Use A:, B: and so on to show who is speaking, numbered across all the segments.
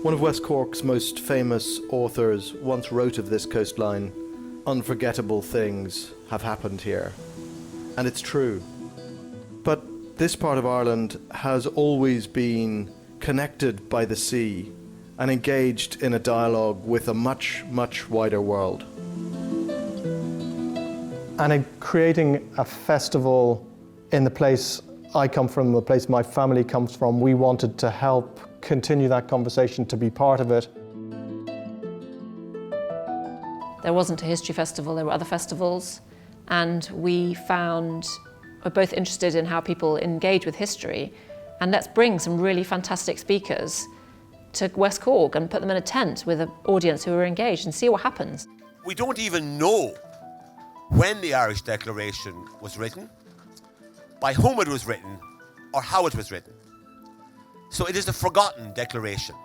A: One of West Cork's most famous authors once wrote of this coastline, "Unforgettable things have happened here." And it's true. But this part of Ireland has always been connected by the sea and engaged in a dialogue with a much, much wider world. And in creating a festival in the place I come from, the place my family comes from, we wanted to help continue that conversation, to be part of it.
B: There wasn't a history festival, there were other festivals, and we we're both interested in how people engage with history, and let's bring some really fantastic speakers to West Cork and put them in a tent with an audience who are engaged and see what happens.
C: We don't even know when the Irish Declaration was written, by whom it was written, or how it was written. So it is a forgotten declaration.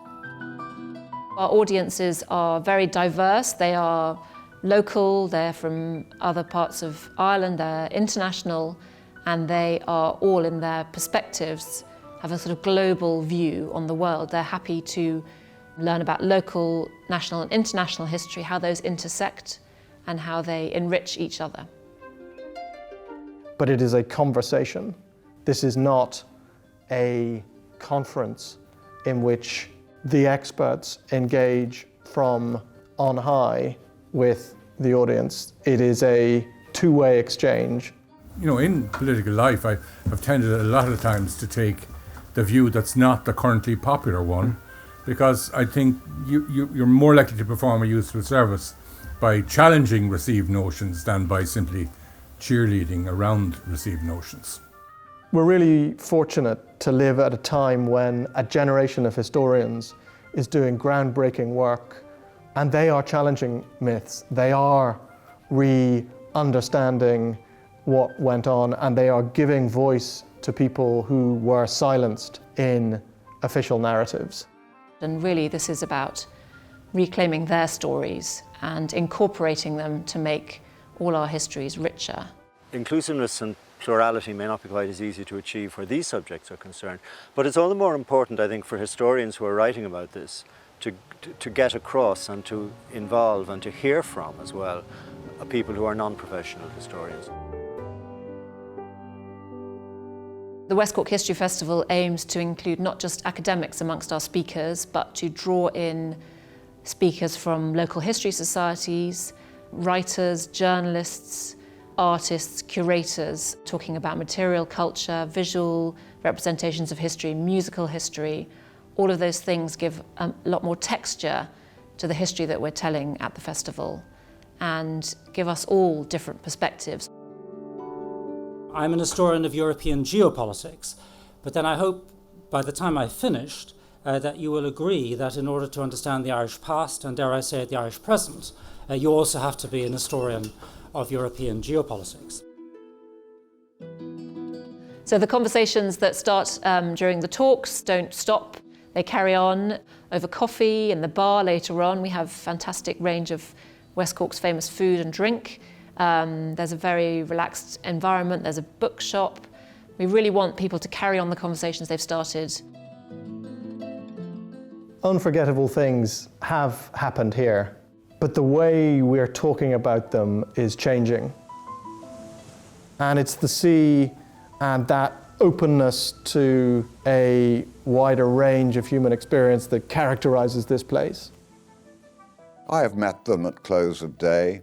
B: Our audiences are very diverse. They are local, they're from other parts of Ireland, they're international, and they are all in their perspectives, have a sort of global view on the world. They're happy to learn about local, national and international history, how those intersect and how they enrich each other.
A: But it is a conversation. This is not a conference in which the experts engage from on high with the audience. It is a two-way exchange.
D: You know, in political life, I've tended a lot of times to take the view that's not the currently popular one, because I think you're more likely to perform a useful service by challenging received notions than by simply cheerleading around received notions.
A: We're really fortunate to live at a time when a generation of historians is doing groundbreaking work, and they are challenging myths. They are re-understanding what went on, and they are giving voice to people who were silenced in official narratives.
B: And really this is about reclaiming their stories and incorporating them to make all our histories richer.
E: Inclusiveness and plurality may not be quite as easy to achieve where these subjects are concerned, but it's all the more important, I think, for historians who are writing about this to get across and to involve and to hear from as well people who are non-professional historians.
B: The West Cork History Festival aims to include not just academics amongst our speakers, but to draw in speakers from local history societies, writers, journalists, artists, curators, talking about material culture, visual representations of history, musical history. All of those things give a lot more texture to the history that we're telling at the festival and give us all different perspectives.
F: I'm an historian of European geopolitics, but then I hope by the time I've finished that you will agree that in order to understand the Irish past, and dare I say it, the Irish present, you also have to be an historian of European geopolitics.
B: So the conversations that start during the talks don't stop. They carry on over coffee in the bar later on. We have a fantastic range of West Cork's famous food and drink. There's a very relaxed environment. There's a bookshop. We really want people to carry on the conversations they've started.
A: Unforgettable things have happened here, but the way we're talking about them is changing. And it's the sea and that openness to a wider range of human experience that characterizes this place.
G: I have met them at close of day,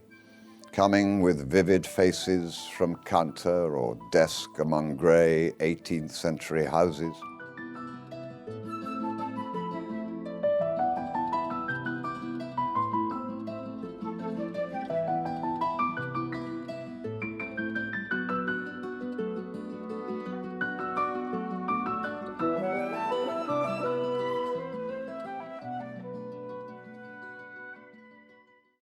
G: coming with vivid faces from counter or desk among grey 18th century houses.